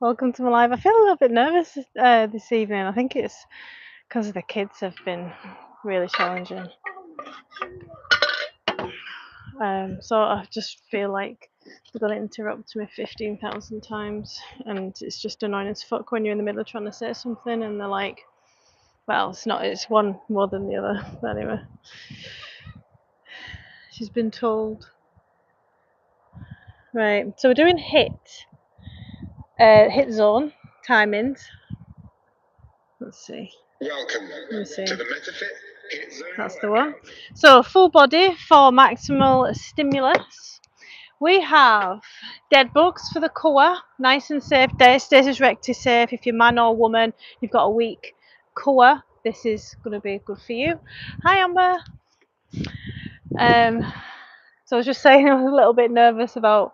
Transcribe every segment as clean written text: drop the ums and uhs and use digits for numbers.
Welcome to my live. I feel a little bit nervous this evening. I think it's because the kids have been really challenging. So I just feel like they're going to interrupt me 15,000 times, and it's just annoying as fuck when you're in the middle of trying to say something and they're like, well, it's not, it's one more than the other. But anyway, she's been told. Right, so we're doing hit zone timings. Let's see. Welcome to the MetaFit Hit Zone. That's the one. So full body for maximal stimulus. We have dead bugs for the core, nice and safe. Diastasis recti safe. If you're man or woman, you've got a weak core, this is going to be good for you. Hi Amber. So I was just saying I was a little bit nervous about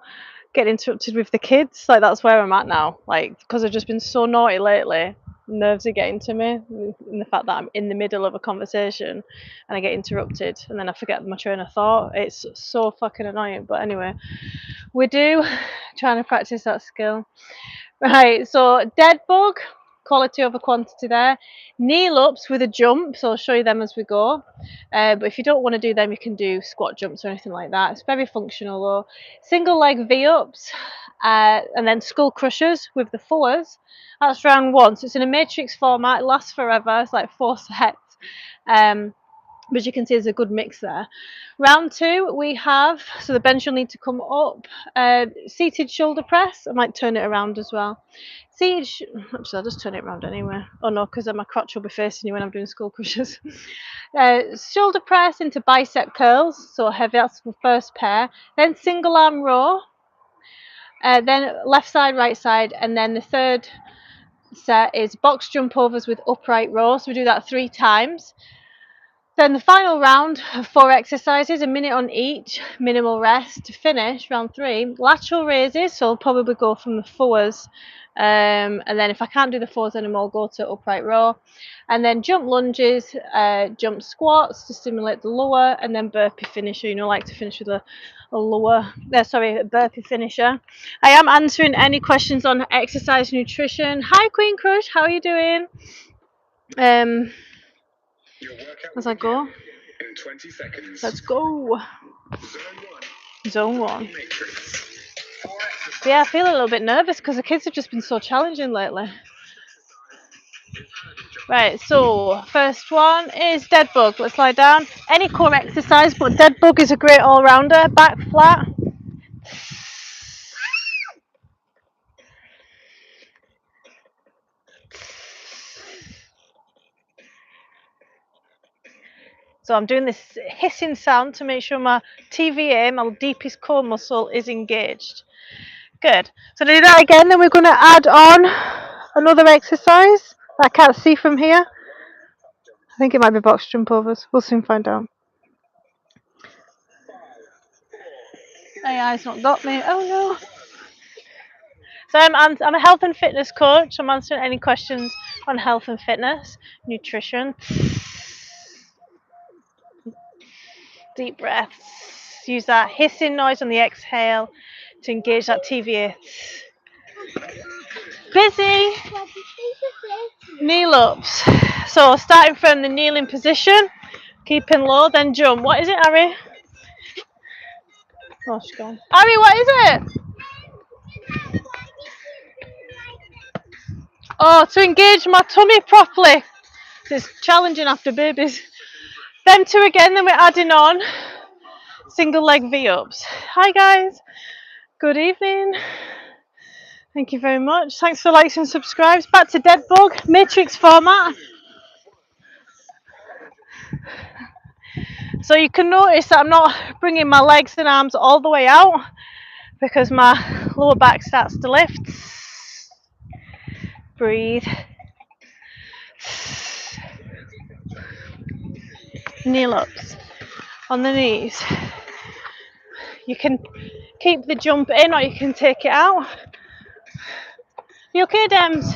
getting interrupted with the kids. Like that's where I'm at now. Like because I've just been so naughty lately. Nerves are getting to me, and the fact that I'm in the middle of a conversation and I get interrupted and then I forget my train of thought. It's so fucking annoying. But anyway, we do trying to practice that skill. Right, so dead bug, quality over quantity there. Kneel ups with a jump, so I'll show you them as we go. But if you don't want to do them, you can do squat jumps or anything like that. It's very functional though. Single leg V ups, and then skull crushers with the fours. That's round one. So it's in a matrix format. It lasts forever. It's like 4 sets. But you can see there's a good mix there. Round two, we have, so the bench will need to come up. Seated shoulder press. I might turn it around as well. Actually, I'll just turn it around anyway. Oh no, because my crotch will be facing you when I'm doing skull crushers. Shoulder press into bicep curls, so heavy, that's the first pair. Then single arm row. Then left side, right side, and then the third set is box jump overs with upright row. So we do that 3 times. Then the final round of 4 exercises, a minute on each, minimal rest to finish. Round 3, lateral raises, so I'll probably go from the fours, and then if I can't do the fours anymore, go to upright row, and then jump lunges, jump squats to stimulate the lower, and then burpee finisher. You know, like to finish with a burpee finisher. I am answering any questions on exercise nutrition. Hi Queen Crush, how are you doing? As I go. In 20 seconds. Let's go. Zone 1. Zone 1. Yeah, I feel a little bit nervous because the kids have just been so challenging lately. Right, so first one is dead bug. Let's lie down. Any core exercise, but dead bug is a great all-rounder. Back flat. So I'm doing this hissing sound to make sure my TVA, my deepest core muscle, is engaged. Good. So do that again, then we're going to add on another exercise that I can't see from here. I think it might be box jump overs. We'll soon find out. AI's not got me. Oh no. So I'm a health and fitness coach. I'm answering any questions on health and fitness, nutrition. Deep breaths. Use that hissing noise on the exhale to engage that TVA. Busy. Kneel ups. So starting from the kneeling position, keeping low, then jump. What is it, Ari? Oh, she's gone. Ari, what is it? Oh, to engage my tummy properly. It's challenging after babies. Them 2 again, then we're adding on single leg V-ups. Hi guys, good evening. Thank you very much. Thanks for likes and subscribes. Back to dead bug, matrix format. So you can notice that I'm not bringing my legs and arms all the way out because my lower back starts to lift. Breathe. Kneel ups on the knees. You can keep the jump in or you can take it out. You okay, Dems?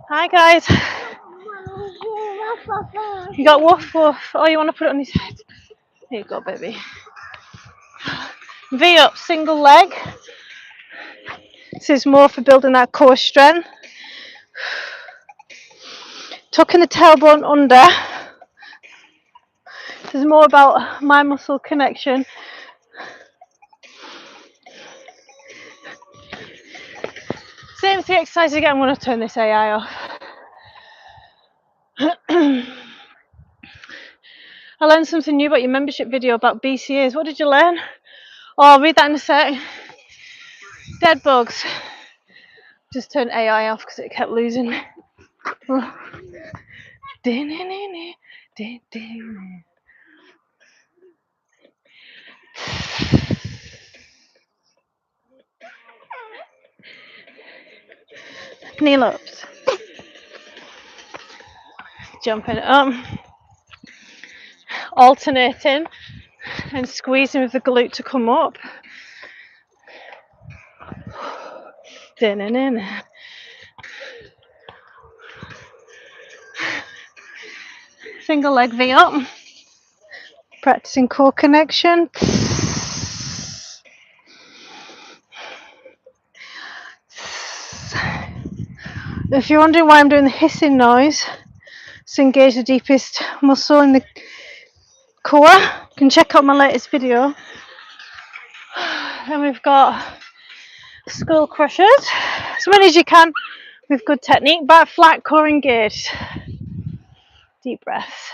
Hi guys. You got woof woof. Oh, you want to put it on his head? Here you go, baby. V up, single leg. This is more for building that core strength. Tucking the tailbone under. This is more about mind muscle connection. Same 3 exercises again. I'm going to turn this AI off. I learned something new about your membership video about BCAs. What did you learn? Oh, I'll read that in a sec. Dead bugs. Just turned AI off because it kept losing. Knee ups. Jumping up. Alternating and squeezing with the glute to come up. Single leg V up. Practicing core connection. If you're wondering why I'm doing the hissing noise, to engage the deepest muscle in the core, you can check out my latest video. And we've got skull crushers, as many as you can with good technique, back flat, core engaged. Deep breaths.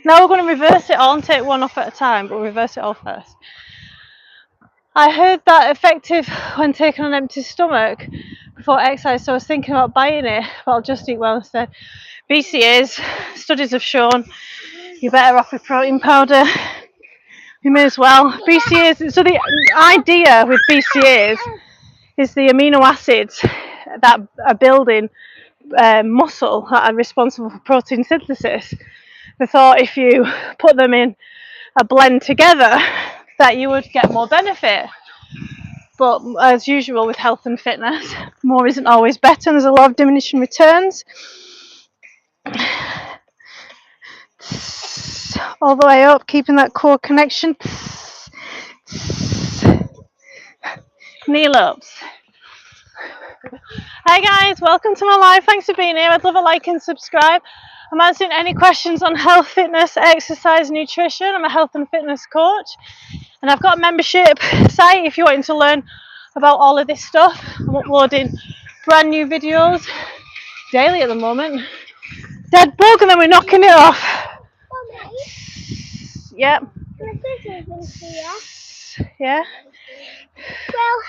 Now we're going to reverse it all and take one off at a time, but we'll reverse it all first. I heard that effective when taken on an empty stomach before exercise, so I was thinking about buying it, but I'll just eat well instead. BCAs, studies have shown you're better off with protein powder. You may as well. BCAs, so the idea with BCAs is the amino acids that are building muscle that are responsible for protein synthesis. They thought if you put them in a blend together that you would get more benefit. But as usual with health and fitness, more isn't always better, and there's a lot of diminishing returns. All the way up, keeping that core connection. Knee ups. Hi guys, welcome to my live. Thanks for being here. I'd love a like and subscribe. I'm answering any questions on health, fitness, exercise, nutrition. I'm a health and fitness coach, and I've got a membership site if you're wanting to learn about all of this stuff. I'm uploading brand new videos daily at the moment. Dead bug, and then we're knocking it off. Yep. Yeah. Well,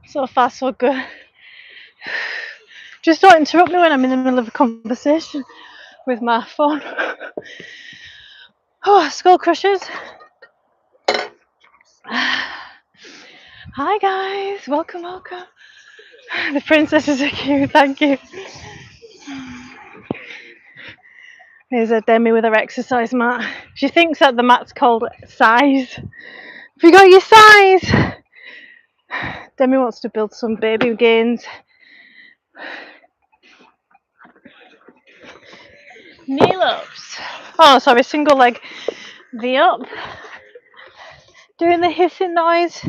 so far so good. Just don't interrupt me when I'm in the middle of a conversation with my phone. Oh, skull crushers. Hi guys, welcome. The princesses are cute, thank you. Here's a Demi with her exercise mat. She thinks that the mat's called size. Have you got your size? Demi wants to build some baby gains. Knee ups. Oh, sorry, single leg V up. Doing the hissing noise.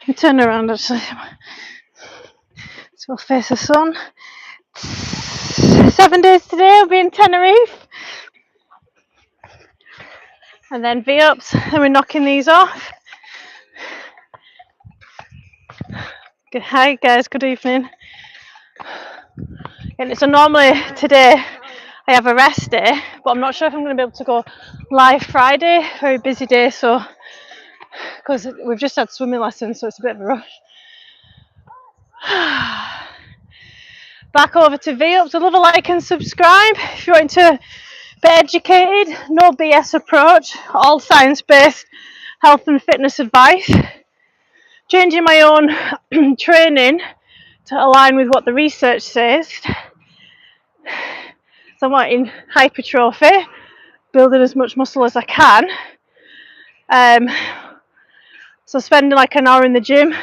And turn around actually. So we'll face the sun. 7 days today, I'll be in Tenerife. And then V ups, and we're knocking these off. Good, hi guys, good evening. And so normally today I have a rest day, but I'm not sure if I'm going to be able to go live Friday. Very busy day, so because we've just had swimming lessons, so it's a bit of a rush. Back over to V-ups. I'd love a like and subscribe if you're wanting to be educated. No BS approach, all science-based health and fitness advice. Changing my own training to align with what the research says. So I'm wanting hypertrophy, building as much muscle as I can. So spending like an hour in the gym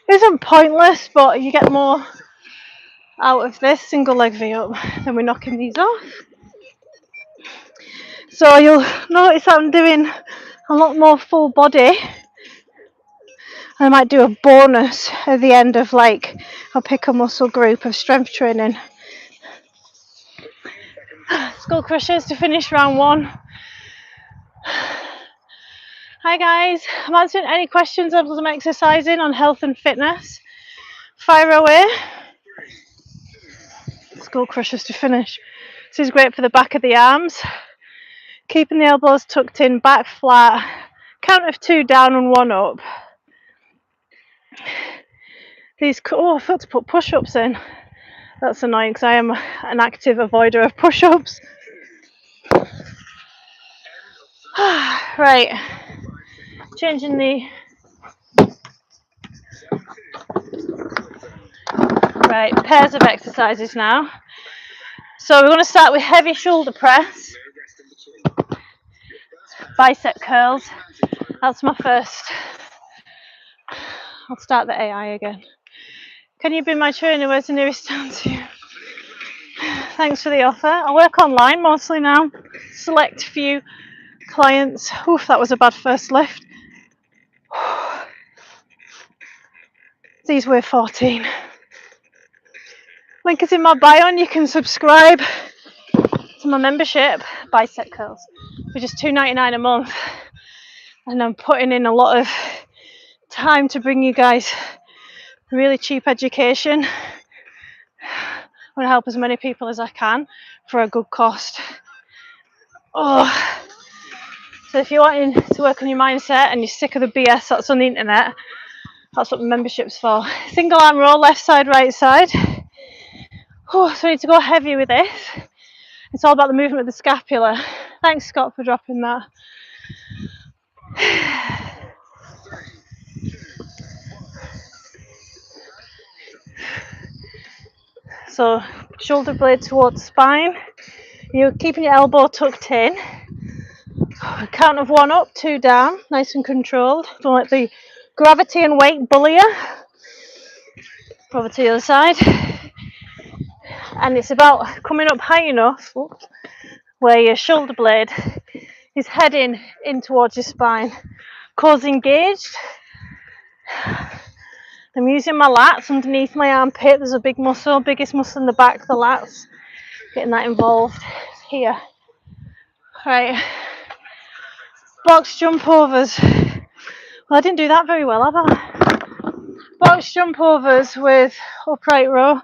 isn't pointless, but you get more out of this single leg V up. Then we're knocking these off. So you'll notice I'm doing a lot more full body. I might do a bonus at the end of, like, I'll pick a muscle group of strength training. Skull crushers to finish round 1. Hi guys, I'm answering any questions on some exercising on health and fitness. Fire away. Skull crushers to finish. This is great for the back of the arms. Keeping the elbows tucked in, back flat. Count of 2 down and 1 up. These, I forgot to put push-ups in. That's annoying because I am an active avoider of push-ups. Right, changing the... Right, pairs of exercises now. So we're going to start with heavy shoulder press. Bicep curls. That's my first. I'll start the AI again. Can you be my trainer? Where's the nearest town to you? Thanks for the offer. I work online mostly now. Select few clients. Oof, that was a bad first lift. These weigh 14. Link is in my bio and you can subscribe to my membership, Bicep Curls, for just $2.99 a month. And I'm putting in a lot of time to bring you guys really cheap education. I want to help as many people as I can for a good cost. So if you're wanting to work on your mindset and you're sick of the BS that's on the internet, that's what the membership's for. Single arm roll, left side, right side. So I need to go heavy with this. It's all about the movement of the scapula. Thanks, Scott, for dropping that. So shoulder blade towards spine. You're keeping your elbow tucked in. A count of 1 up, 2 down, nice and controlled. Don't let the gravity and weight bully you. Over to the other side. And it's about coming up high enough where your shoulder blade is heading in towards your spine. Cores engaged. I'm using my lats underneath my armpit. There's a big muscle, biggest muscle in the back, the lats. Getting that involved here. Right. Box jump overs. Well, I didn't do that very well, have I? Box jump overs with upright row.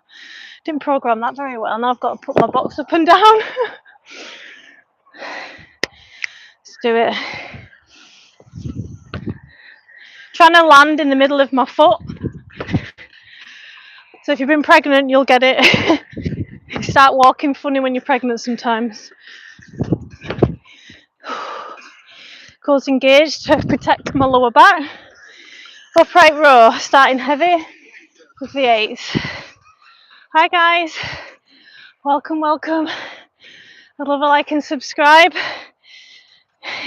Didn't program that very well. Now I've got to put my box up and down. Let's do it. Trying to land in the middle of my foot. So if you've been pregnant, you'll get it. You start walking funny when you're pregnant sometimes. Cores engaged to protect my lower back. Upright row, starting heavy with the 8s. Hi guys, welcome. I'd love a like and subscribe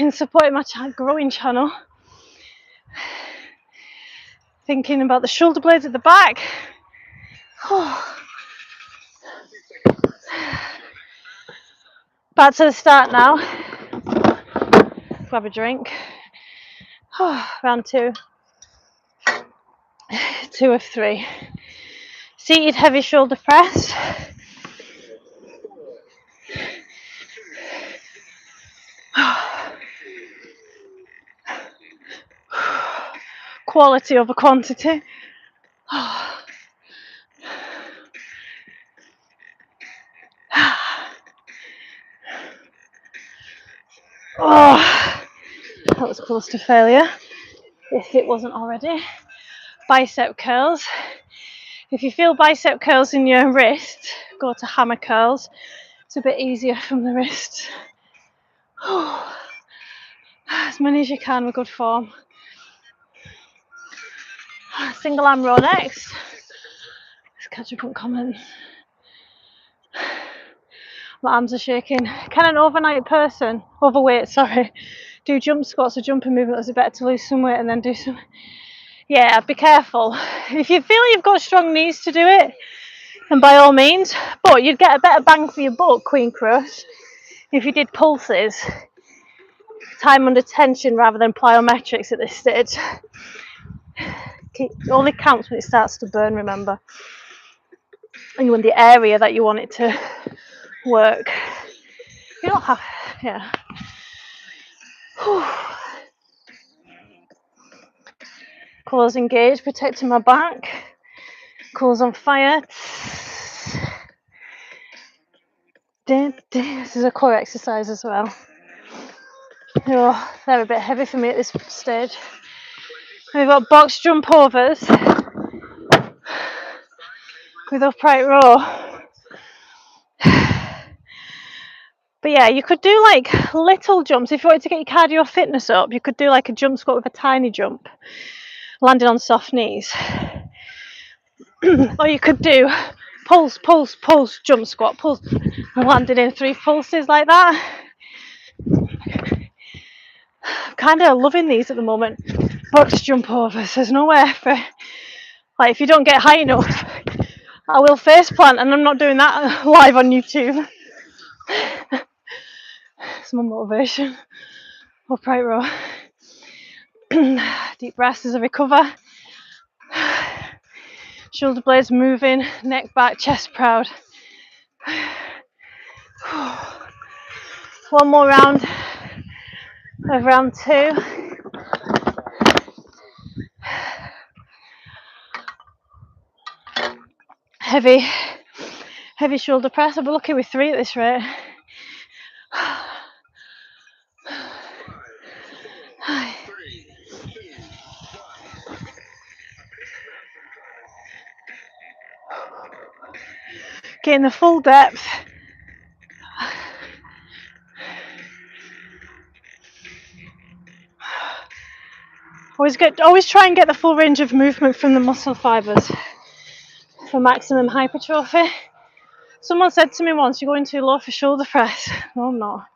in supporting my growing channel. Thinking about the shoulder blades at the back. Back to the start now. Grab a drink. Round 2. 2 of 3. Seated heavy shoulder press. Quality over quantity. That was close to failure, if it wasn't already. Bicep curls. If you feel bicep curls in your wrist, go to hammer curls. It's a bit easier from the wrist. As many as you can with good form. Single arm row next. Let's catch up on comments. My arms are shaking. Can an overweight, do jump squats or jumping movement? Is it better to lose some weight and then do some? Yeah, be careful. If you feel you've got strong knees to do it, then by all means. But you'd get a better bang for your buck, Queen Crust, if you did pulses, time under tension rather than plyometrics at this stage. It only counts when it starts to burn, remember. And you want the area that you want it to work. You don't have, yeah. Whew. Cores engaged, protecting my back. Cores on fire. This is a core exercise as well. Oh, they're a bit heavy for me at this stage. We've got box jump overs with upright row. But yeah, you could do like little jumps. If you wanted to get your cardio fitness up, you could do like a jump squat with a tiny jump, landing on soft knees. Or you could do pulse, pulse, pulse, jump squat, pulse, and landing in 3 pulses like that. I'm kind of loving these at the moment. Box jump overs. There's nowhere for, like, if you don't get high enough, I will face plant, and I'm not doing that live on YouTube. It's my motivation. Upright row. Deep breaths as I recover. Shoulder blades moving, neck back, chest proud. One more round of round 2. Heavy shoulder press. I'll be lucky with 3 at this rate. Getting the full depth. Always try and get the full range of movement from the muscle fibers for maximum hypertrophy. Someone said to me once, "You're going too low for shoulder press." No, I'm not.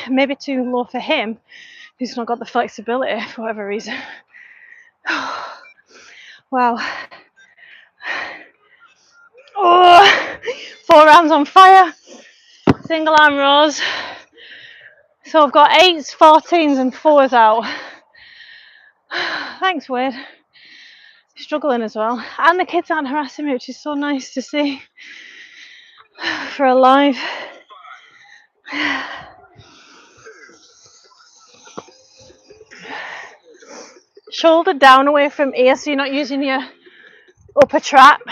Maybe too low for him, who's not got the flexibility for whatever reason. Wow. Oh, 4 rounds on fire. Single arm rows. So I've got 8s, 14s and 4s out. Thanks, Wade. Struggling as well. And the kids aren't harassing me, which is so nice to see for a live. Shoulder down away from ear, so you're not using your upper trap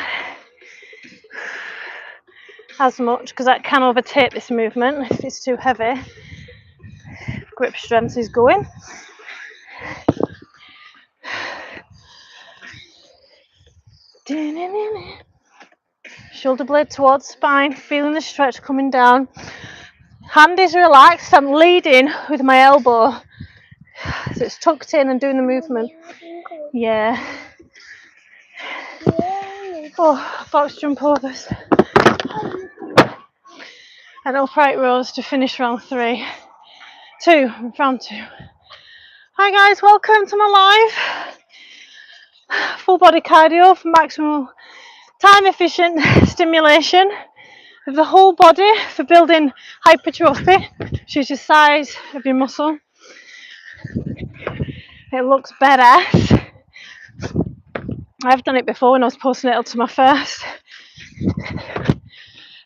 as much, because that can overtake this movement if it's too heavy. Grip strength is going. Shoulder blade towards spine, feeling the stretch coming down. Hand is relaxed, I'm leading with my elbow, so it's tucked in and doing the movement. Yeah. Oh, box jump overs. And upright rows to finish round 3. Round 2. Hi guys, welcome to my live. Full body cardio for maximum time efficient stimulation of the whole body for building hypertrophy, which is the size of your muscle. It looks badass. I've done it before when I was posting it up to my first.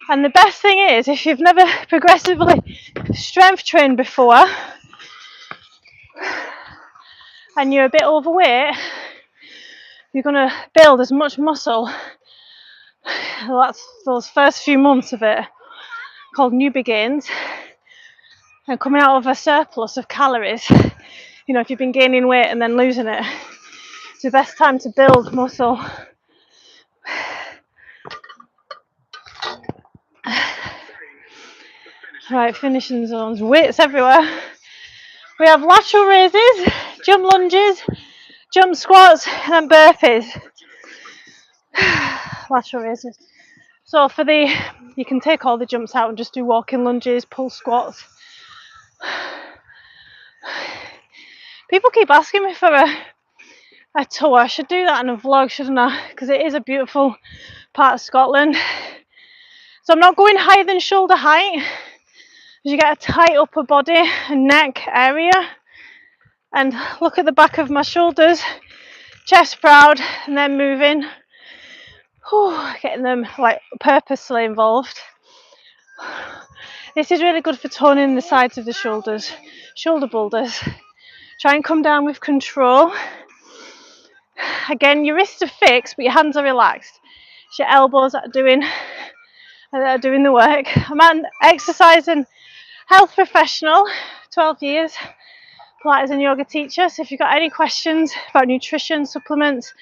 And the best thing is, if you've never progressively strength trained before and you're a bit overweight, you're going to build as much muscle. That's those first few months of it, called new begins, and coming out of a surplus of calories. You know, if you've been gaining weight and then losing it, it's the best time to build muscle. Right, finishing zones, weights everywhere. We have lateral raises, jump lunges, jump squats, and burpees. Lateral raises. So you can take all the jumps out and just do walking lunges, pull squats. People keep asking me for a tour. I should do that in a vlog, shouldn't I? Because it is a beautiful part of Scotland. So I'm not going higher than shoulder height. You get a tight upper body and neck area. And look at the back of my shoulders, chest proud, and then moving. Getting them like purposely involved. This is really good for toning the sides of the shoulders, shoulder boulders. Try and come down with control. Again, your wrists are fixed, but your hands are relaxed. It's your elbows that are doing the work. I'm an exercise and health professional, 12 years, Pilates and yoga teacher. So if you've got any questions about nutrition, supplements,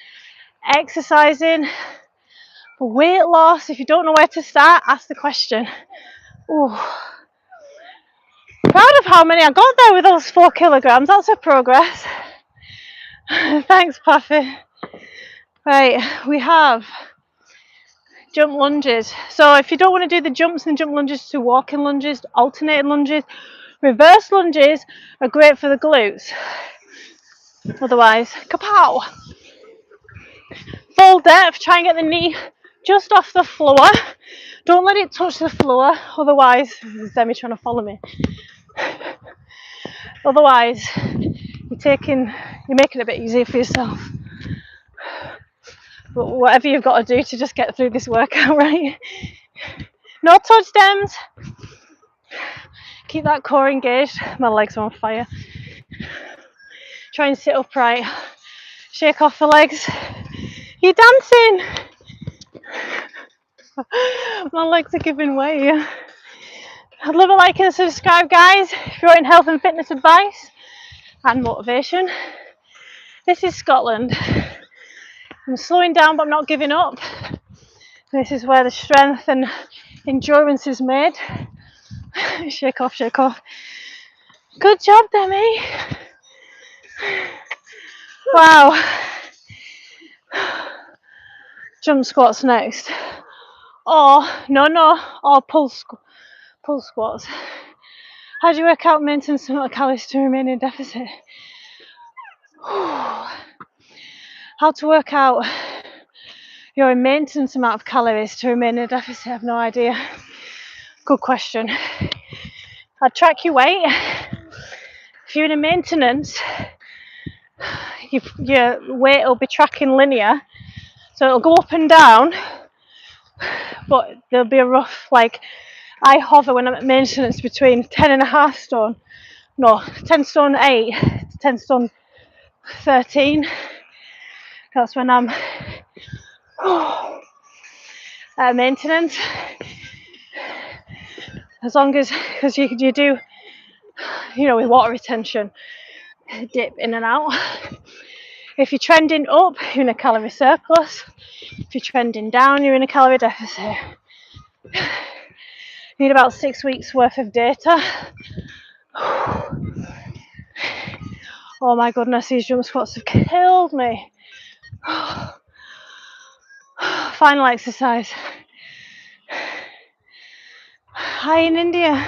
exercising, for weight loss, if you don't know where to start, ask the question. Ooh. Proud of how many I got there with those 4 kilograms. That's a progress. Thanks, Puffy. Right, we have jump lunges. So if you don't want to do the jumps and jump lunges, to walking lunges, alternating lunges, reverse lunges are great for the glutes. Otherwise, kapow. Full depth, try and get the knee just off the floor. Don't let it touch the floor, otherwise, this is Demi trying to follow me. Otherwise, you're making it a bit easier for yourself. But whatever you've got to do to just get through this workout, right? No touch stems. Keep that core engaged. My legs are on fire. Try and sit upright. Shake off the legs. You're dancing. My legs are giving way. I'd love a like and subscribe, guys, if you're in health and fitness advice and motivation. This is Scotland. I'm slowing down, but I'm not giving up. This is where the strength and endurance is made. Shake off, shake off. Good job, Demi. Wow. Jump squats next. Or pull squats. How do you work out maintenance amount of calories to remain in deficit? How to work out your maintenance amount of calories to remain in a deficit? I have no idea. Good question. I'd track your weight. If you're in a maintenance, your weight will be tracking linear, so it'll go up and down, but there'll be a rough, like, I hover when I'm at maintenance between 10 stone 8 to 10 stone 13. That's when I'm at maintenance. As long as, because you do, with water retention, dip in and out. If you're trending up, you're in a calorie surplus. If you're trending down, you're in a calorie deficit. You need about 6 weeks worth of data. Oh my goodness, these jump squats have killed me. Final exercise. Hi in India.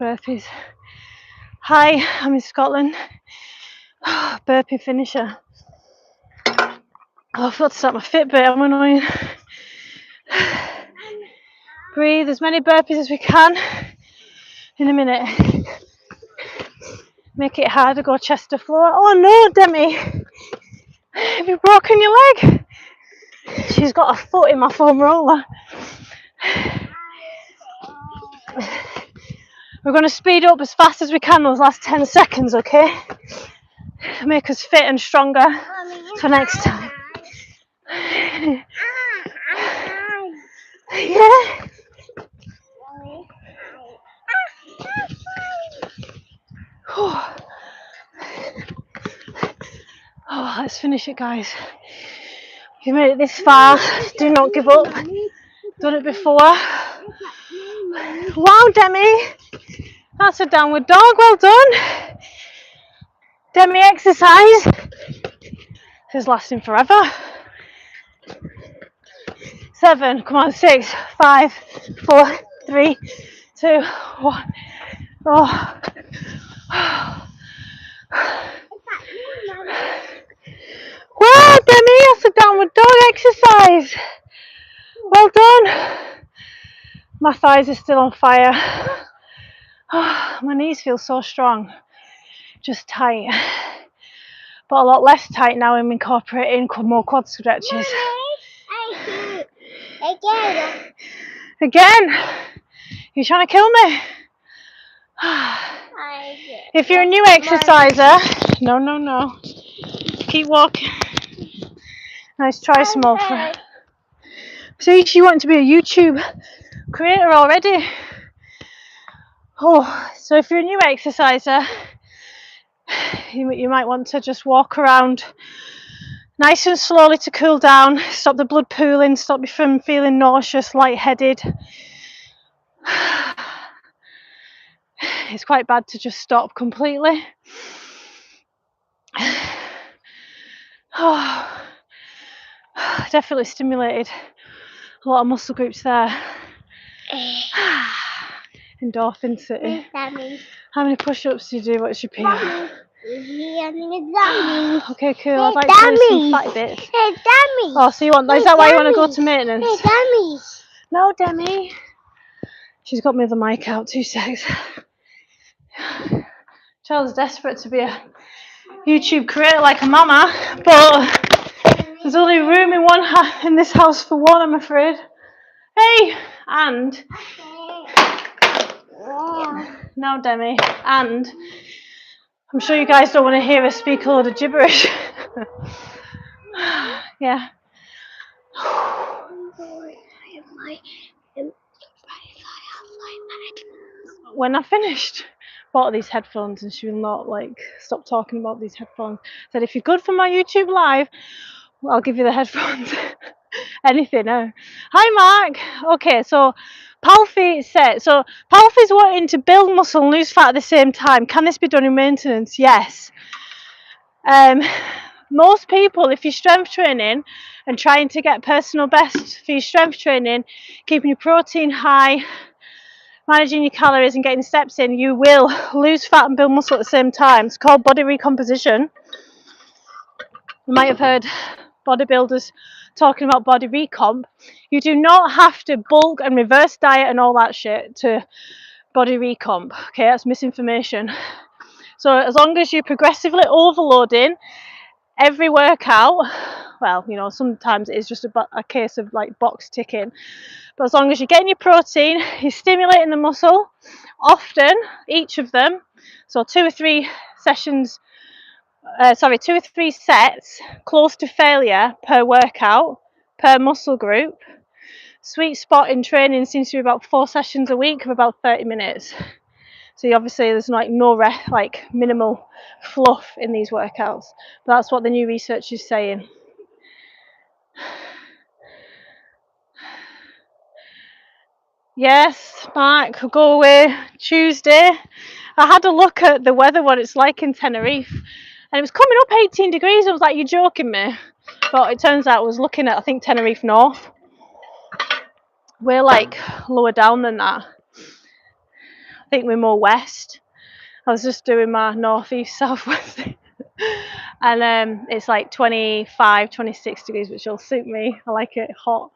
Burpees. Hi, I'm in Scotland. Burpee finisher. I forgot to start my Fitbit, I'm annoying. Breathe as many burpees as we can in a minute. Make it harder, go chest to floor. Oh no, Demi! Have you broken your leg? She's got a foot in my foam roller. We're going to speed up as fast as we can those last 10 seconds, okay? Make us fit and stronger for next time. Yeah? Oh, let's finish it, guys. You made it this far. Do not give up. Done it before. Wow, Demi. That's a downward dog. Well done. Demi exercise. This is lasting forever. 7. Come on. 6, 5, 4, 3, 2, 1. Oh. Wow, Demi, that's a downward dog exercise. Well done. My thighs are still on fire. Oh, my knees feel so strong, just tight, but a lot less tight now. I'm incorporating more quad stretches. Again? You're trying to kill me? If you're a new exerciser, no, keep walking. Nice, try some more. See, she wanted to be a YouTube creator already. Oh, so if you're a new exerciser, you might want to just walk around nice and slowly to cool down, stop the blood pooling, stop you from feeling nauseous, lightheaded. It's quite bad to just stop completely. Oh, definitely stimulated a lot of muscle groups there. Endorphin city. How many push-ups do you do? What's your PR? Okay, cool. I'd like to do some fatty bits. Oh, so you want? Is that why you want to go to maintenance? No, Demi. She's got me the mic out. 2 secs. Child's desperate to be a YouTube creator like a mama, but there's only room in this house for one, I'm afraid. Hey, and now Demi, and I'm sure you guys don't want to hear us speak a load of gibberish. Yeah. When I finished, bought these headphones, and she will not stop talking about these headphones. Said, if you're good for my YouTube live, I'll give you the headphones. Anything. Hi Mark. Okay, so Palfy said, so Palfy's wanting to build muscle and lose fat at the same time. Can this be done in maintenance? Yes. Most people, if you're strength training and trying to get personal best for your strength training, keeping your protein high, managing your calories and getting steps in, you will lose fat and build muscle at the same time. It's called body recomposition. You might have heard bodybuilders talking about body recomp. You do not have to bulk and reverse diet and all that shit to body recomp. Okay, that's misinformation. So as long as you're progressively overloading every workout, well, you know, sometimes it's just a case of box ticking, but as long as you're getting your protein, you're stimulating the muscle often, each of them, so 2 or 3 sessions, 2 or 3 sets close to failure per workout, per muscle group. Sweet spot in training seems to be about 4 sessions a week of about 30 minutes. So obviously there's minimal fluff in these workouts. But that's what the new research is saying. Yes, Mark, go away Tuesday. I had a look at the weather, what it's like in Tenerife, and it was coming up 18 degrees. I was like, you're joking me. But it turns out I was looking at, I think, Tenerife North. We're lower down than that. I think we're more west. I was just doing my northeast, southwest, and it's 25, 26 degrees, which will suit me. I like it hot.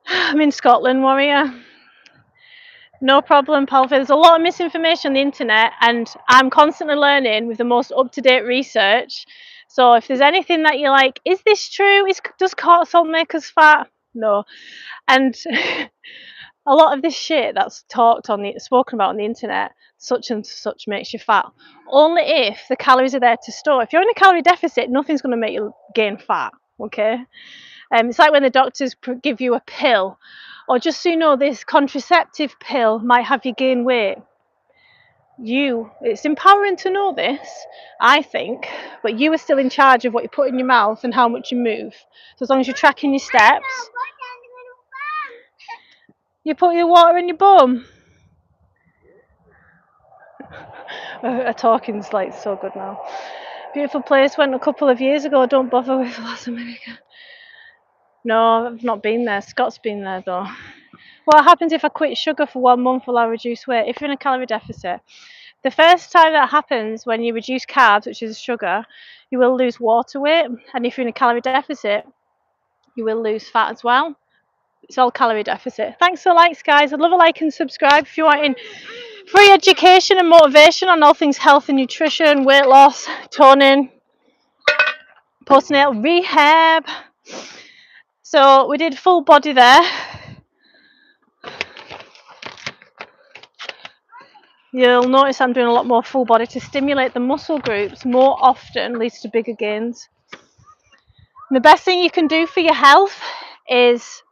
I'm in Scotland, warrior. No problem, Palfy. There's a lot of misinformation on the internet, and I'm constantly learning with the most up-to-date research. So if there's anything that you're like, is this true? Does cortisol make us fat? No. And a lot of this shit that's spoken about on the internet, such and such makes you fat, only if the calories are there to store. If you're in a calorie deficit, nothing's going to make you gain fat. Okay. It's like when the doctors give you a pill, or just so you know, this contraceptive pill might have you gain weight. It's empowering to know this, I think, but you are still in charge of what you put in your mouth and how much you move. So as long as you're tracking your steps, you put your water in your bum. Our talking's so good now. Beautiful place, went a couple of years ago. Don't bother with Las America. No, I've not been there. Scott's been there though. What happens if I quit sugar for 1 month? Will I reduce weight? If you're in a calorie deficit, the first time that happens, when you reduce carbs, which is sugar, you will lose water weight, and if you're in a calorie deficit, you will lose fat as well. It's all calorie deficit. Thanks for the likes, guys. I'd love a like and subscribe if you're wanting free education and motivation on all things health and nutrition, weight loss, toning, postnatal rehab. So we did full body there. You'll notice I'm doing a lot more full body to stimulate the muscle groups more often, leads to bigger gains. And the best thing you can do for your health is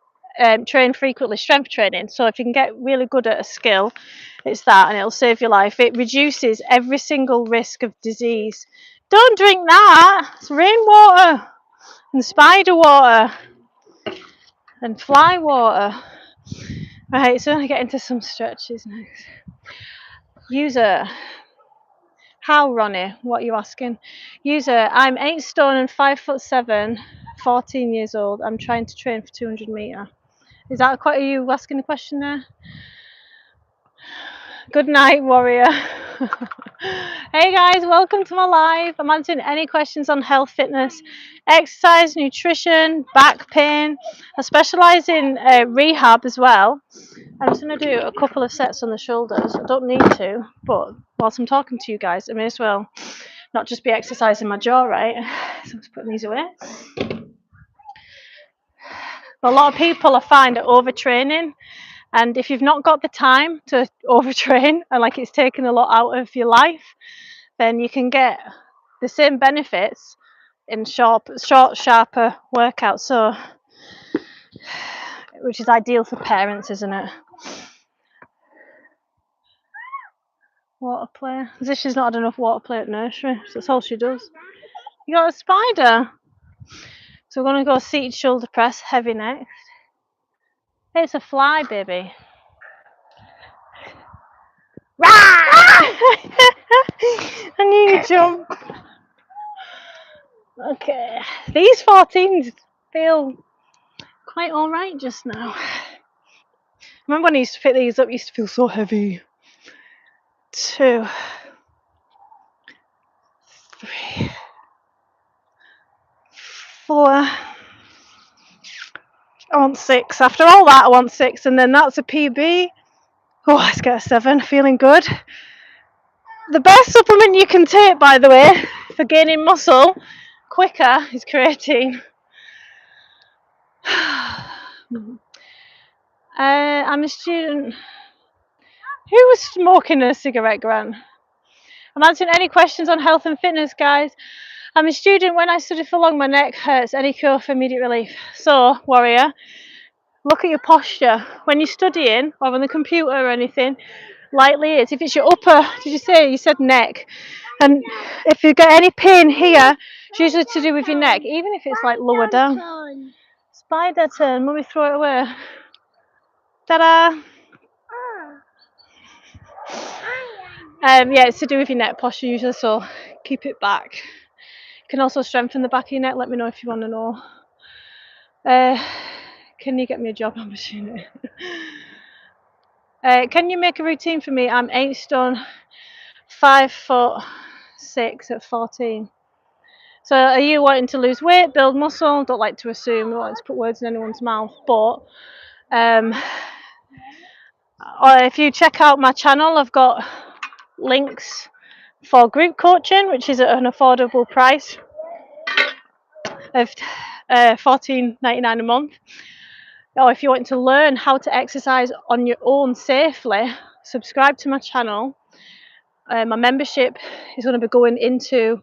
train frequently, strength training. So if you can get really good at a skill, it's that, and it'll save your life. It reduces every single risk of disease. Don't drink that. It's rainwater and spider water and fly water. Right, so I'm going to get into some stretches next. User. How, Ronnie? What are you asking? User, I'm 8 stone and 5'7", 14 years old. I'm trying to train for 200 metre. Is that quite, are you asking a question there? Good night, warrior. Hey guys, welcome to my live. I'm answering any questions on health, fitness, exercise, nutrition, back pain. I specialise in rehab as well. I'm just going to do a couple of sets on the shoulders. I don't need to, but whilst I'm talking to you guys, I may as well not just be exercising my jaw, right? So I'm just putting these away. A lot of people I find are overtraining, and if you've not got the time to overtrain and like it's taken a lot out of your life, then you can get the same benefits in short, sharper workouts. So, which is ideal for parents, isn't it? Water play. As if she's not had enough water play at nursery. So that's all she does. You got a spider. So we're going to go seated shoulder press, heavy next. It's a fly, baby. I knew you'd jump. Okay, these 14s feel quite alright just now. Remember when I used to pick these up, used to feel so heavy. 2, 3, 4. I want 6. After all that, I want 6, and then that's a PB. Oh, let's get a 7. Feeling good. The best supplement you can take, by the way, for gaining muscle quicker is creatine. I'm a student. Who was smoking a cigarette, Grant? I'm answering any questions on health and fitness, guys. I'm a student. When I study for long, my neck hurts. Any cure for immediate relief? So, warrior, look at your posture. When you're studying or on the computer or anything, lightly is. If it's your upper, did you say? You said neck. And if you get any pain here, it's usually to do with your neck, even if it's like lower down. Spider turn. Mummy, throw it away. Ta-da! Yeah, it's to do with your neck posture usually, so keep it back. You can also strengthen the back of your neck. Let me know if you want to know. Can you get me a job? I'm assuming. Can you make a routine for me? I'm 8 stone, 5'6" at 14. So are you wanting to lose weight, build muscle? Don't like to assume, don't like to put words in anyone's mouth, but if you check out my channel, I've got links for group coaching, which is at an affordable price of $14.99 a month. Or if you want to learn how to exercise on your own safely, subscribe to my channel. My membership is going to be going into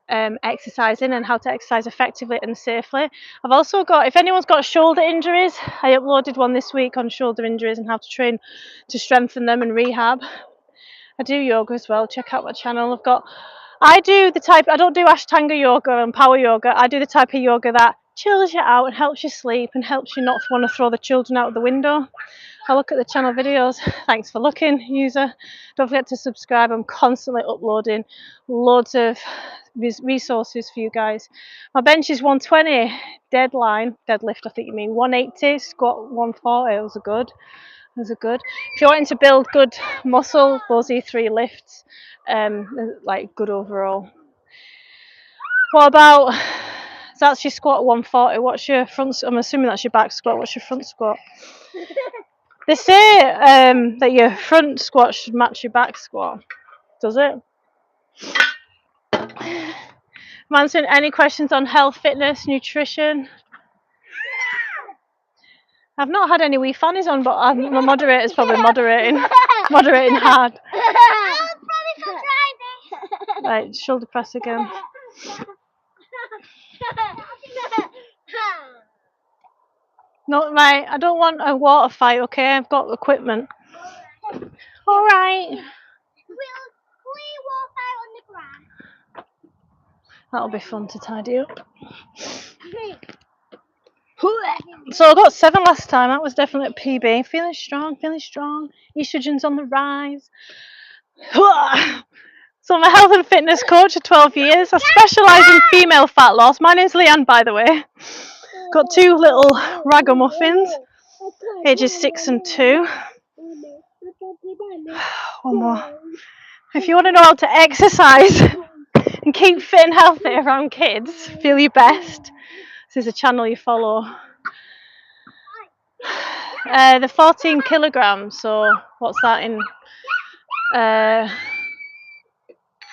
exercising and how to exercise effectively and safely. I've also got, if anyone's got shoulder injuries, I uploaded one this week on shoulder injuries and how to train to strengthen them and rehab. I do yoga as well. Check out my channel. I don't do Ashtanga yoga and power yoga. I do the type of yoga that chills you out and helps you sleep and helps you not want to throw the children out of the window. I look at the channel videos. Thanks for looking, user. Don't forget to subscribe. I'm constantly uploading loads of resources for you guys. My bench is 120, deadlift I think you mean, 180, squat 140. Those are good. If you're wanting to build good muscle, those are 3 lifts, like good overall. What about So that's your squat 140. What's your front? I'm assuming that's your back squat. What's your front squat? They say that your front squat should match your back squat. Does it? Manson, any questions on health, fitness, nutrition? I've not had any wee fannies on, but my moderator's probably moderating hard. Right, shoulder press again. No, right, I don't want a water fight, okay? I've got equipment. Alright. That'll be fun to tidy up. So I got 7 last time. That was definitely a PB. Feeling strong. Estrogen's on the rise. So I'm a health and fitness coach for 12 years. I specialise in female fat loss. My name's Leanne, by the way. Got 2 little ragamuffins, ages 6 and 2. One more. If you want to know how to exercise and keep fit and healthy around kids, feel your best, this is a channel you follow. The 14 kilograms, so what's that in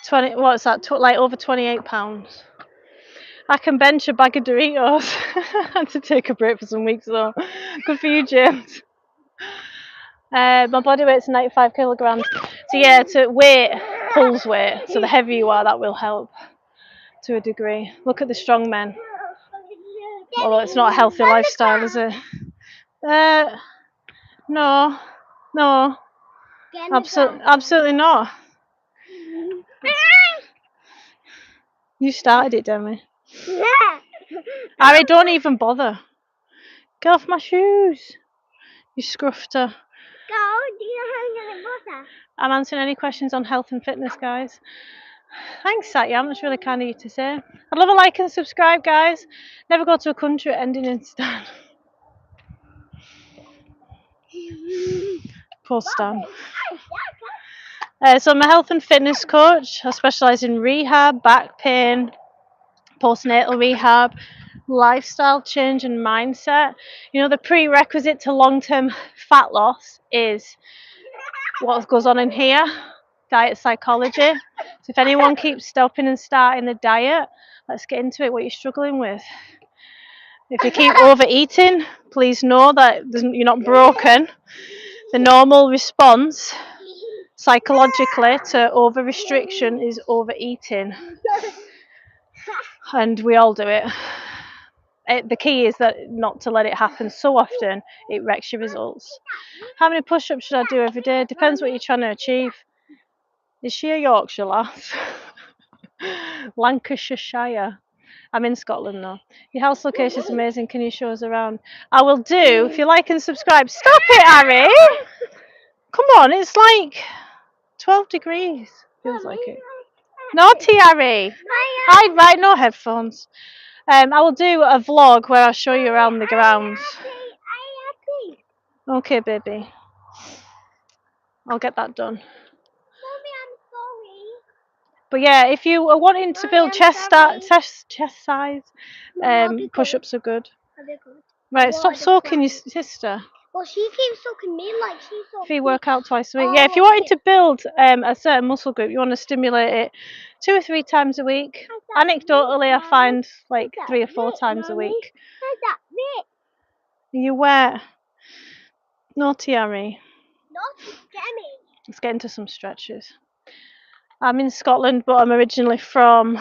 20, what's that, like over 28 pounds. I can bench a bag of Doritos. I had to take a break for some weeks though. Good for you, James. My body weight's 95 kilograms. So yeah, to weight pulls weight. So the heavier you are, that will help to a degree. Look at the strong men. Although it's not a healthy lifestyle, is it? No, absolutely not. You started it, Demi. Harry, don't even bother. Get off my shoes. You scruffed her. I'm answering any questions on health and fitness, guys. Thanks, Satyam. That's really kind of you to say. I'd love a like and subscribe, guys. Never go to a country ending in Stan. Poor Stan. So I'm a health and fitness coach. I specialise in rehab, back pain, postnatal rehab, lifestyle change and mindset. You know, the prerequisite to long-term fat loss is what goes on in here, diet psychology. So if anyone keeps stopping and starting the diet, let's get into it, what you're struggling with. If you keep overeating, please know that you're not broken. The normal response psychologically to over restriction is overeating, and we all do it. The key is that not to let it happen so often it wrecks your results. How many push-ups should I do every day? Depends what you're trying to achieve. Is she a Yorkshire lass? Lancashire. I'm in Scotland though. Your house location is amazing. Can you show us around? I will do. If you like and subscribe. Stop it, Harry! Come on, it's like 12 degrees. Feels like it. Naughty, Harry. Right, no headphones. I will do a vlog where I'll show you around the grounds. Okay, baby. I'll get that done. But yeah, if you are wanting to build chest size, push-ups are good. Right, stop soaking your sister. Well, she keeps soaking me like she's so. If you work out twice a week. Yeah, if you wanted to build a certain muscle group, you want to stimulate it 2 or 3 times a week. Anecdotally, I find like 3 or 4 times a week. Are you wet? Naughty Harry. Naughty Demi. Let's get into some stretches. I'm in Scotland, but I'm originally from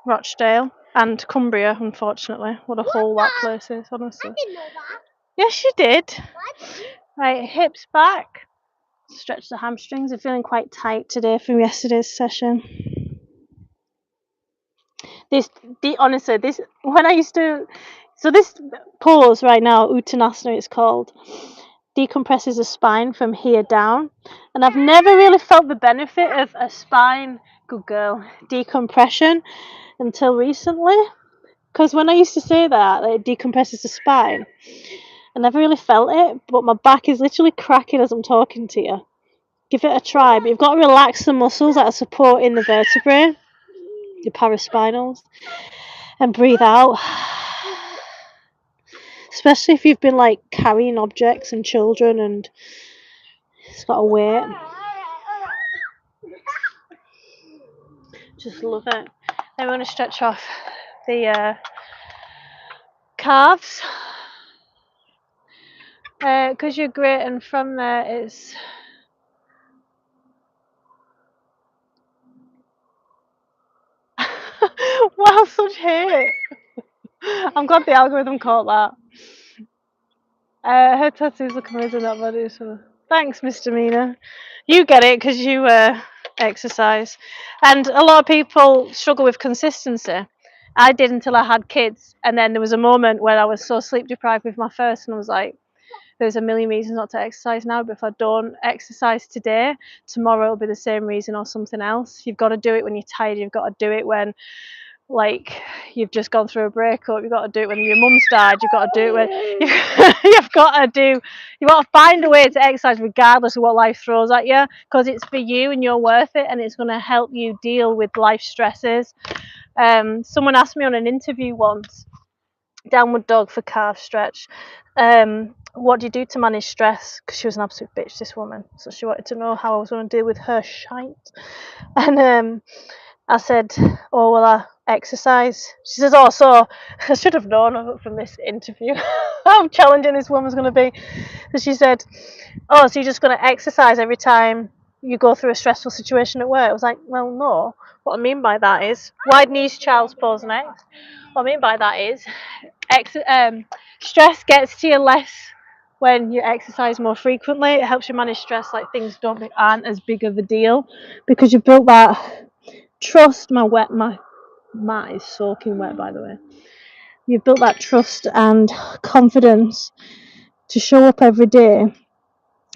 Rochdale and Cumbria, unfortunately. What a hole that place is, honestly. I didn't know that. Yes, you did. What? Right, hips back. Stretch the hamstrings. I'm feeling quite tight today from yesterday's session. Honestly, when I used to, so this pose right now, Uttanasana it's called, decompresses the spine from here down, and I've never really felt the benefit of a spine, good girl, decompression until recently, because when I used to say that it decompresses the spine, I never really felt it, but my back is literally cracking as I'm talking to you. Give it a try, but you've got to relax the muscles that are supporting the vertebrae, the paraspinals. And breathe out. Especially if you've been like carrying objects and children and it's got a weight. Just love it. Then we're going to stretch off the calves. Because you're great, and from there it's wow, such hate. I'm glad the algorithm caught that. Her tattoos look amazing, that body. So thanks, misdemeanor. You get it because you exercise, and a lot of people struggle with consistency. I did until I had kids, and then there was a moment where I was so sleep deprived with my first, and I was like, there's a million reasons not to exercise now, but if I don't exercise today, tomorrow it'll be the same reason or something else. You've got to do it when you're tired. You've got to do it when, like, you've just gone through a breakup. You've got to do it when your mum's died. You've got to do it when you've got to find a way to exercise regardless of what life throws at you, because it's for you and you're worth it, and it's going to help you deal with life stresses. Someone asked me on an interview once, downward dog for calf stretch, what do you do to manage stress? Because she was an absolute bitch, this woman, so she wanted to know how I was going to deal with her shite. And I said, oh, well, I exercise. She says, oh, so I should have known from this interview how challenging this woman's going to be. So she said, oh, so you're just going to exercise every time you go through a stressful situation at work? I was like, well, no. What I mean by that is wide knees, child's pose next. What I mean by that is stress gets to you less when you exercise more frequently. It helps you manage stress, like things aren't as big of a deal because you've built that trust. My mat is soaking wet, by the way. You've built that trust and confidence to show up every day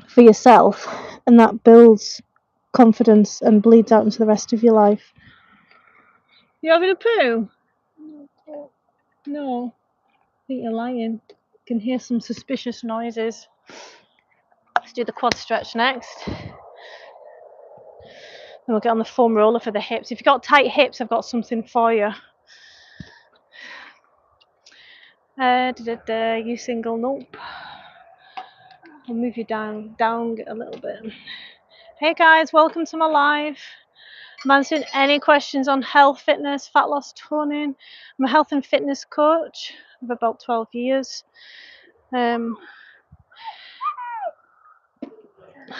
for yourself, and that builds confidence and bleeds out into the rest of your life. You having a poo? No. I think you're lying. I can hear some suspicious noises. Let's do the quad stretch next. Then we'll get on the foam roller for the hips. If you've got tight hips, I've got something for you. You single, nope. I'll move you down a little bit. Hey guys, welcome to my live. I'm answering any questions on health, fitness, fat loss, toning. I'm a health and fitness coach of about 12 years. I've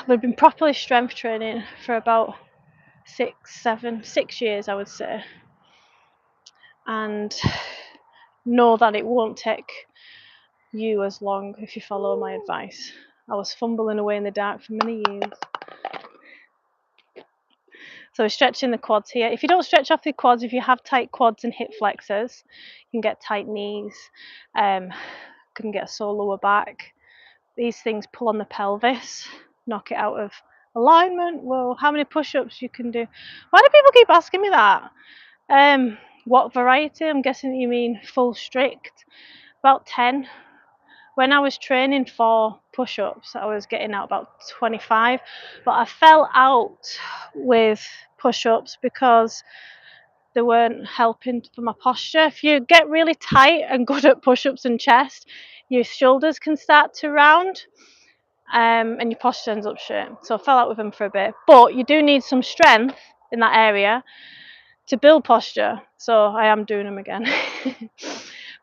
been properly strength training for about 6 years, I would say. And know that it won't take you as long if you follow my advice. I was fumbling away in the dark for many years. So we're stretching the quads here. If you don't stretch off the quads, if you have tight quads and hip flexors, you can get tight knees, can get a sore lower back. These things pull on the pelvis, knock it out of alignment. Whoa, how many push-ups you can do? Why do people keep asking me that? What variety? I'm guessing you mean full strict. About 10. When I was training for push-ups, I was getting out about 25, but I fell out with push-ups because they weren't helping for my posture. If you get really tight and good at push-ups and chest, your shoulders can start to round, and your posture ends up shit. So I fell out with them for a bit, but you do need some strength in that area to build posture, so I am doing them again.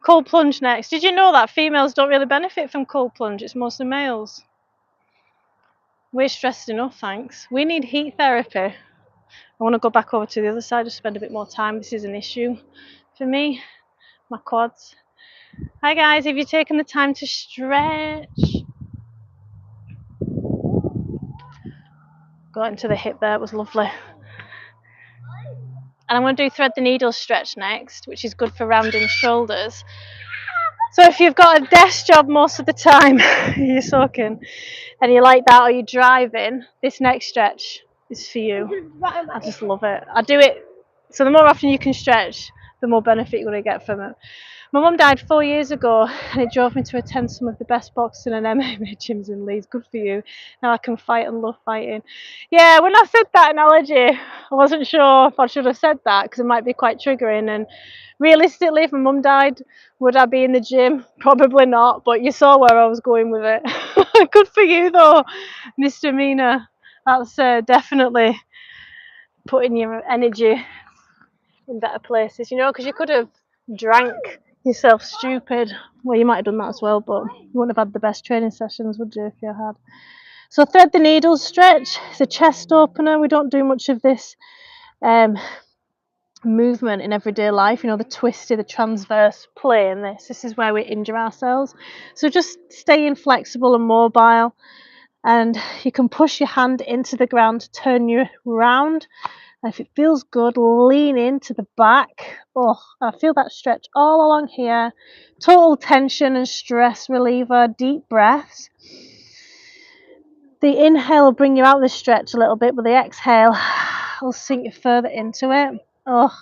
Cold plunge next. Did you know that females don't really benefit from cold plunge? It's mostly males. We're stressed enough, thanks. We need heat therapy. I want to go back over to the other side, just spend a bit more time. This is an issue for me, my quads. Hi guys, have you taken the time to stretch? Got into the hip there, it was lovely. And I'm going to do thread the needle stretch next, which is good for rounding shoulders. So if you've got a desk job most of the time, you're soaking, and you like that, or you're driving, this next stretch is for you. I just love it. I do it, so the more often you can stretch, the more benefit you're going to get from it. My mum died 4 years ago, and it drove me to attend some of the best boxing and MMA gyms in Leeds. Good for you. Now I can fight and love fighting. Yeah, when I said that analogy, I wasn't sure if I should have said that because it might be quite triggering. And realistically, if my mum died, would I be in the gym? Probably not, but you saw where I was going with it. Good for you, though, Mr. Mina. That's definitely putting your energy in better places, you know, because you could have drank yourself stupid. Well, you might have done that as well, but you wouldn't have had the best training sessions, would you, if you had? So thread the needle stretch. It's a chest opener. We don't do much of this movement in everyday life, you know, the twisty, the transverse play in this is where we injure ourselves. So just staying flexible and mobile, and you can push your hand into the ground to turn you round. And if it feels good, lean into the back. Oh, I feel that stretch all along here. Total tension and stress reliever. Deep breaths. The inhale will bring you out of the stretch a little bit, but the exhale will sink you further into it. Oh,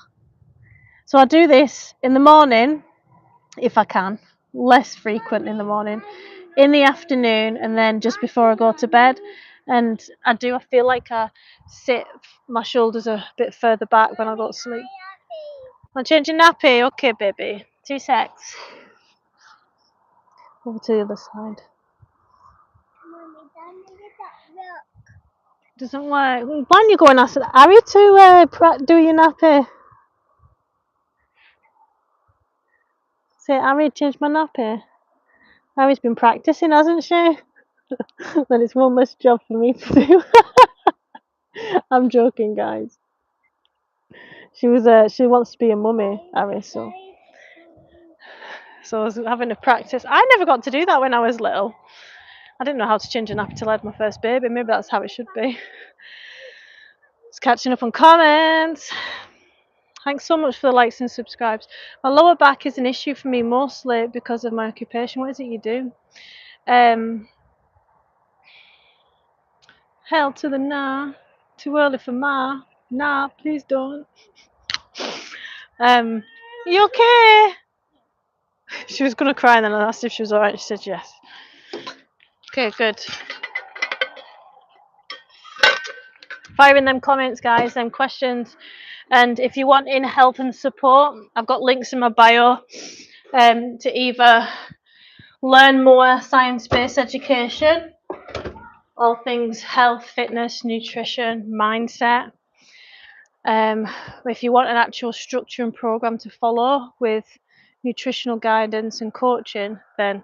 so I do this in the morning if I can, less frequent in the morning, in the afternoon, and then just before I go to bed. And I feel like I sit my shoulders a bit further back when I go to sleep. I'm changing nappy. Okay, baby. 2 secs. Over to the other side. Doesn't work. When you go and ask Harry to do your nappy. Say, Harry, change my nappy. Harry's been practicing, hasn't she? Then it's one less job for me to do. I'm joking, guys. She wants to be a mummy, Harry, so I was having to practice. I never got to do that when I was little. I didn't know how to change a nappy till I had my first baby. Maybe that's how it should be. Just catching up on comments. Thanks so much for the likes and subscribes. My lower back is an issue for me mostly because of my occupation. What is it you do? Hell to the nah. Too early for ma. Nah, please don't. You okay? She was gonna cry and then I asked if she was alright. She said yes. Okay, good. Fire in them comments, guys, them questions. And if you want in help and support, I've got links in my bio to either learn more science-based education, all things health, fitness, nutrition, mindset. If you want an actual structure and program to follow with nutritional guidance and coaching, then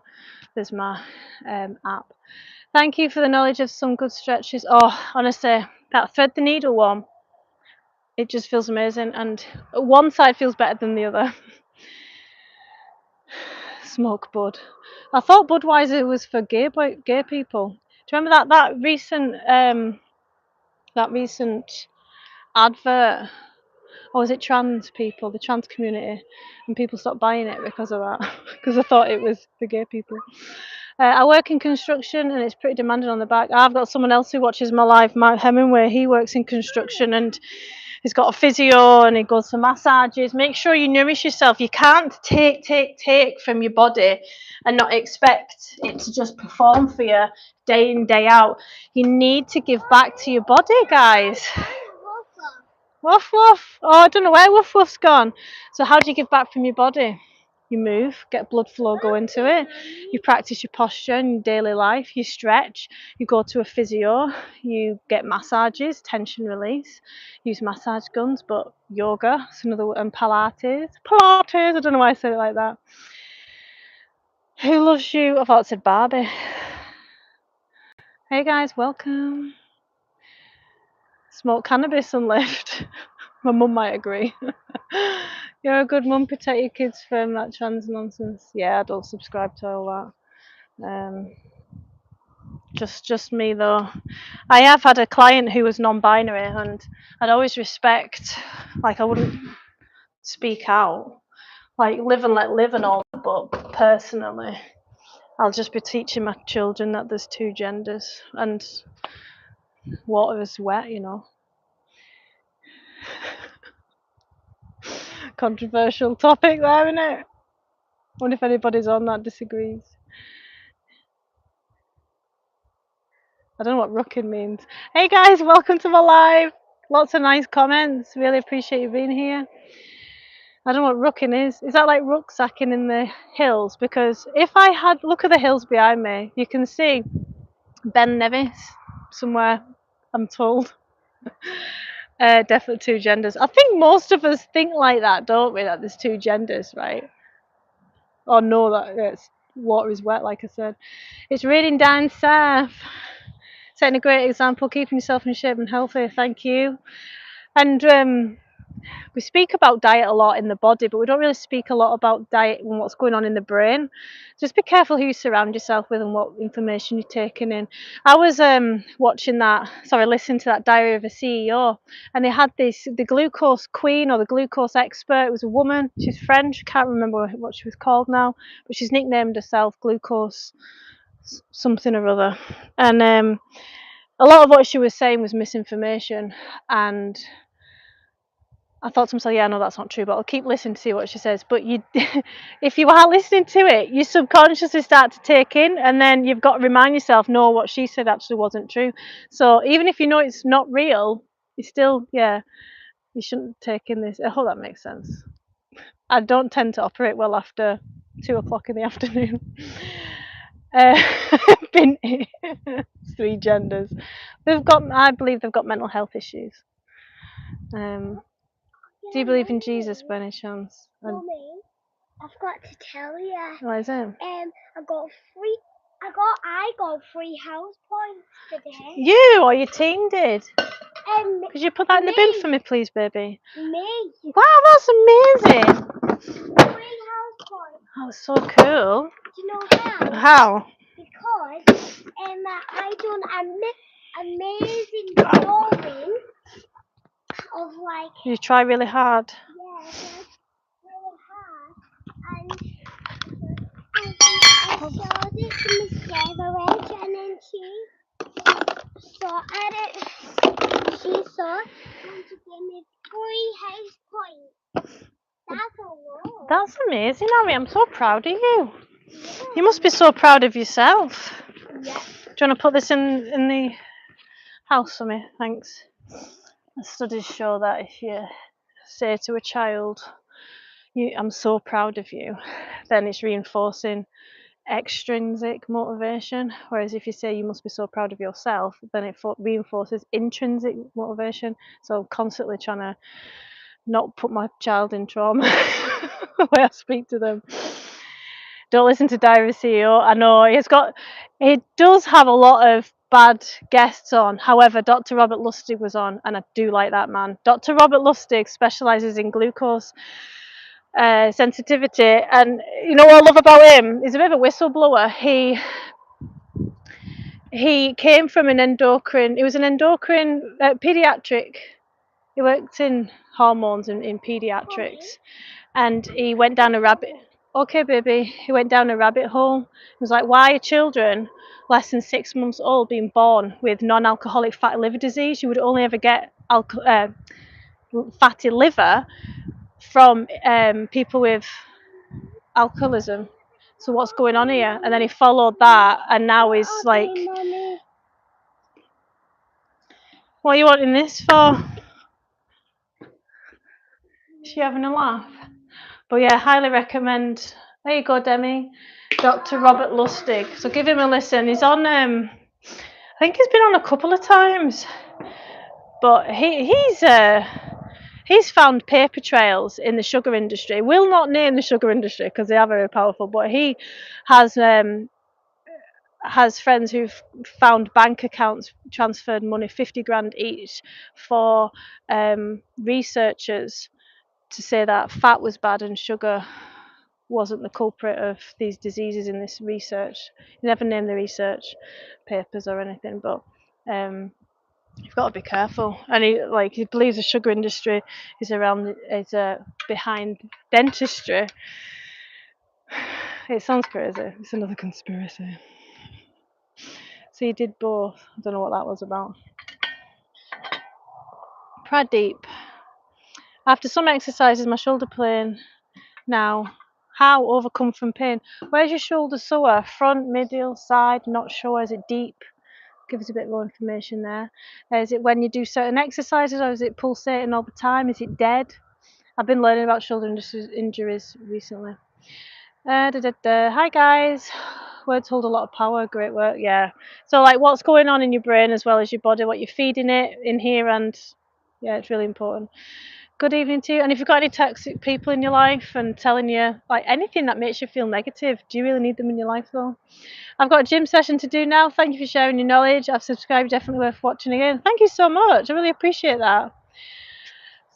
there's my app. Thank you for the knowledge of some good stretches. Oh, honestly, that thread the needle one, it just feels amazing, and one side feels better than the other. Smoke bud. I thought Budweiser was for gay people. Do you remember that recent advert? Or was it trans people, the trans community, and people stopped buying it because of that, because I thought it was for gay people. I work in construction and it's pretty demanding on the back. I've got someone else who watches my live, Mark Hemingway. He works in construction and he's got a physio and he goes for massages. Make sure you nourish yourself. You can't take from your body and not expect it to just perform for you day in, day out. You need to give back to your body, guys. Woof woof. Oh, I don't know where woof woof's gone. So how do you give back from your body? You move, get blood flow going to it. You practice your posture in your daily life. You stretch. You go to a physio. You get massages, tension release. Use massage guns, but yoga, and Pilates. Pilates. I don't know why I said it like that. Who loves you? I thought it said Barbie. Hey guys, welcome. Smoke cannabis and lift. My mum might agree. You're a good mum. Protect your kids from that trans nonsense. Yeah, I don't subscribe to all that. Just me though. I have had a client who was non-binary, and I'd always respect. Like I wouldn't speak out. Like live and let live and all. But personally, I'll just be teaching my children that there's 2 genders and water is wet. You know. Controversial topic there, isn't it? Wonder if anybody's on that disagrees. I don't know what rucking means. Hey guys, welcome to my live. Lots of nice comments. Really appreciate you being here. I don't know what rucking is. Is that like rucksacking in the hills? Because if I had, look at the hills behind me, you can see Ben Nevis somewhere, I'm told. Definitely two genders. I think most of us think like that, don't we? That there's two genders, right? Or know that it's, water is wet, like I said. It's raining down south. Setting a great example, keeping yourself in shape and healthy. Thank you. And we speak about diet a lot in the body, but we don't really speak a lot about diet and what's going on in the brain. Just be careful who you surround yourself with and what information you're taking in. I was listening to that Diary of a CEO, and they had the glucose queen or the glucose expert. It was a woman. She's French. Can't remember what she was called now, but she's nicknamed herself Glucose something or other. And a lot of what she was saying was misinformation, and I thought to myself, yeah, no, that's not true, but I'll keep listening to see what she says. But you, if you are listening to it, you subconsciously start to take in, and then you've got to remind yourself, no, what she said actually wasn't true. So even if you know it's not real, you still, yeah, you shouldn't take in this. I hope that makes sense. I don't tend to operate well after 2 o'clock in the afternoon. Been three genders. I believe they've got mental health issues. Do you believe in Jesus by any chance? Mummy, I've got to tell you. What is it? I got 3 house points today. You or your team did? Um, Could you put that in the bin me. for me, please, baby? Me. Wow, that's amazing. 3 house points. That's so cool. Do you know how? How? Because I done amazing drawing of like, You try really hard. yeah, like really hard, and I showed it to Miss Deveridge, and then she saw it. She saw it, and she gave me 3 house points. That's a lot. That's amazing, Harry. I'm so proud of you. Yeah. You must be so proud of yourself. Yeah. Do you want to put this in the house for me? Thanks. The studies show that if you say to a child, I'm so proud of you, then it's reinforcing extrinsic motivation. Whereas if you say you must be so proud of yourself, then it reinforces intrinsic motivation. So I'm constantly trying to not put my child in trauma the way I speak to them. Don't listen to Diary CEO. I know he does have a lot of bad guests on. However, Dr. Robert Lustig was on, and I do like that man. Dr. Robert Lustig specialises in glucose sensitivity, and you know what I love about him? He's a bit of a whistleblower. He came from an endocrine. He was an endocrine pediatric. He worked in hormones in pediatrics, and he went down a rabbit. Okay, baby. He went down a rabbit hole. He was like, why are children less than 6 months old being born with non-alcoholic fatty liver disease? You would only ever get fatty liver from people with alcoholism. So what's going on here? And then he followed that, and now he's like, Mommy. what are you wanting this for? Is she having a laugh? But yeah, highly recommend. There you go, Demi. Dr. Robert Lustig. So give him a listen. He's on. I think he's been on a couple of times, but he's found paper trails in the sugar industry. We'll not name the sugar industry because they are very powerful, but he has friends who've found bank accounts transferred money 50 grand each for researchers to say that fat was bad and sugar wasn't the culprit of these diseases in this research. He never named the research papers or anything, but you've got to be careful. And he believes the sugar industry is behind dentistry. It sounds crazy. It's another conspiracy. So he did both. I don't know what that was about. Pradeep. After some exercises, my shoulder pain now How overcome from pain. Where's your shoulder sore? Front, middle, side, not sure. Is it deep? Give us a bit more information there. Is it when you do certain exercises, or is it pulsating all the time? Is it dead? I've been learning about shoulder injuries recently. Hi guys. Words hold a lot of power. Great work. Yeah. So like what's going on in your brain as well as your body, what you're feeding it in here, and yeah, it's really important. Good evening to you. And if you've got any toxic people in your life and telling you like anything that makes you feel negative, do you really need them in your life though? I've got a gym session to do now. Thank you for sharing your knowledge. I've subscribed, definitely worth watching again. Thank you so much. I really appreciate that.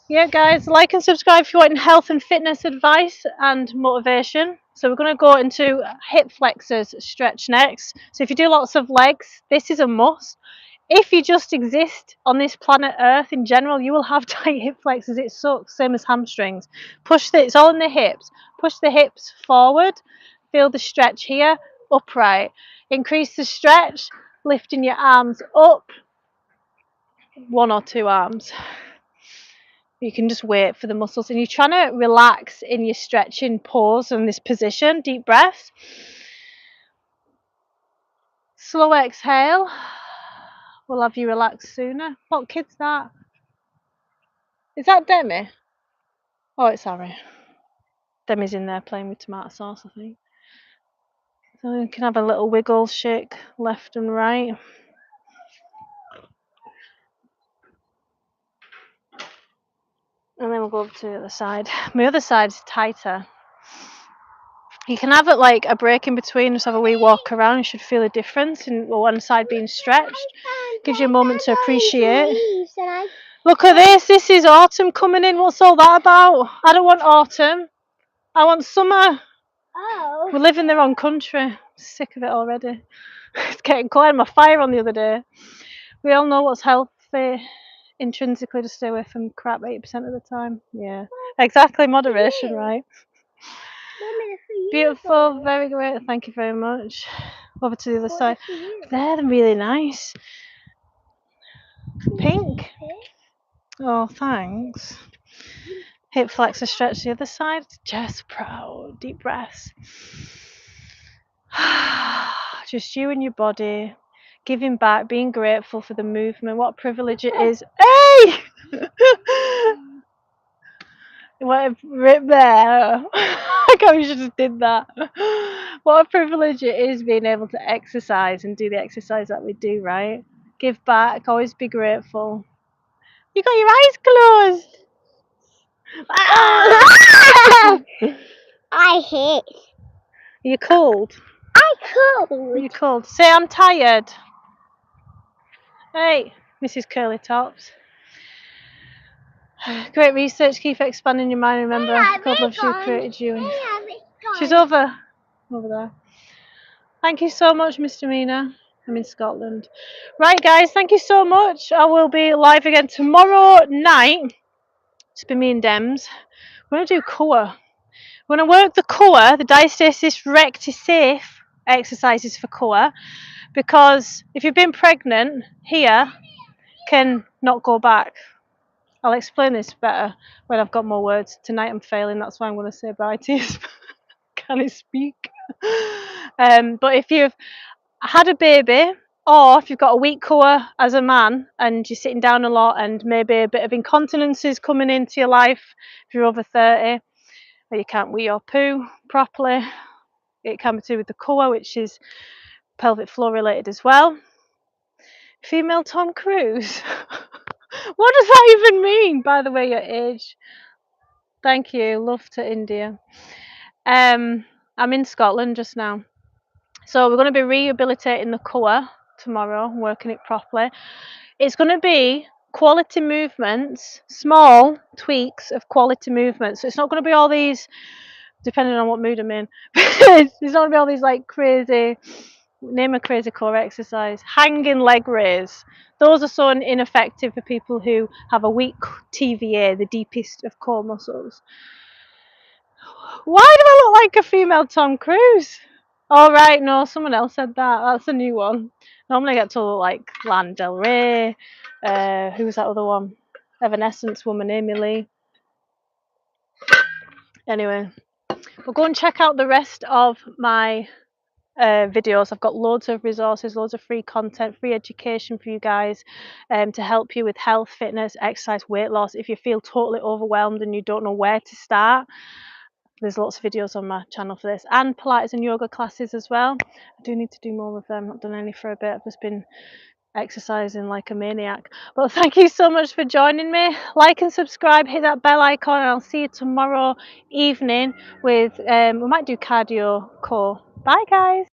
Yeah, guys, like and subscribe if you want health and fitness advice and motivation. So we're going to go into hip flexors stretch next. So if you do lots of legs, this is a must. If you just exist on this planet Earth in general, you will have tight hip flexors. It sucks, same as hamstrings. It's all in the hips. Push the hips forward. Feel the stretch here, upright. Increase the stretch, lifting your arms up, 1 or 2 arms. You can just wait for the muscles, and you're trying to relax in your stretching pause in this position. Deep breaths. Slow exhale. We'll have you relax sooner. What kid's that? Is that Demi? Oh, it's Harry. Demi's in there playing with tomato sauce, I think. So you can have a little wiggle, shake left and right. And then we'll go over to the other side. My other side's tighter. You can have it like a break in between, just have a wee walk around. You should feel a difference in one side being stretched. Gives you a moment to appreciate. Look at this. This is autumn coming in. What's all that about? I don't want autumn. I want summer. Oh. We live in the wrong country. Sick of it already. It's getting cold. I had my fire on the other day. We all know what's healthy intrinsically to stay away from crap 80% of the time. Yeah, exactly. Moderation, right? Beautiful, very great. Thank you very much. Over to the other side. They're really nice. Pink. Oh, thanks. Hip flexor stretch the other side. Just proud. Deep breaths. Just you and your body. Giving back, being grateful for the movement. What a privilege it is. Hey! What a rip there. I can't believe you just did that. What a privilege it is being able to exercise and do the exercise that we do, right? Give back, always be grateful. You got your eyes closed. I hate. You're cold. I cold. You're cold. Say I'm tired. Hey, Mrs. Curly Tops. Great research. Keep expanding your mind. Remember, God loves you, created you. And she's over there. Thank you so much, Mr. Mina. I'm in Scotland. Right, guys, thank you so much. I will be live again tomorrow night. It's been me and Dems. We're going to do core. We're going to work the core, the diastasis recti safe exercises for core, because if you've been pregnant, here can not go back. I'll explain this better when I've got more words. Tonight I'm failing, that's why I'm going to say bye to you. Can I speak? But if you've had a baby, or if you've got a weak core as a man and you're sitting down a lot and maybe a bit of incontinence is coming into your life, if you're over 30, or you can't wee or poo properly, it can be to do with the core, which is pelvic floor related as well. Female Tom Cruise. What does that even mean, by the way, your age? Thank you. Love to India. I'm in Scotland just now. So we're going to be rehabilitating the core tomorrow, working it properly. It's going to be quality movements, small tweaks of quality movements. So it's not going to be all these, depending on what mood I'm in, it's not going to be all these like crazy, name a crazy core exercise, hanging leg raise. Those are so ineffective for people who have a weak TVA, the deepest of core muscles. Why do I look like a female Tom Cruise? Oh, right, no, someone else said that. That's a new one. Normally I get to look like Lana Del Rey. Who was that other one? Evanescence woman, Amy Lee. Anyway, But go and check out the rest of my videos. I've got loads of resources, loads of free content, free education for you guys to help you with health, fitness, exercise, weight loss. If you feel totally overwhelmed and you don't know where to start, there's lots of videos on my channel for this, and Pilates and yoga classes as well. I do need to do more of them. Not done any for a bit. I've just been exercising like a maniac. But thank you so much for joining me. Like and subscribe, hit that bell icon, and I'll see you tomorrow evening with we might do cardio core. Bye guys.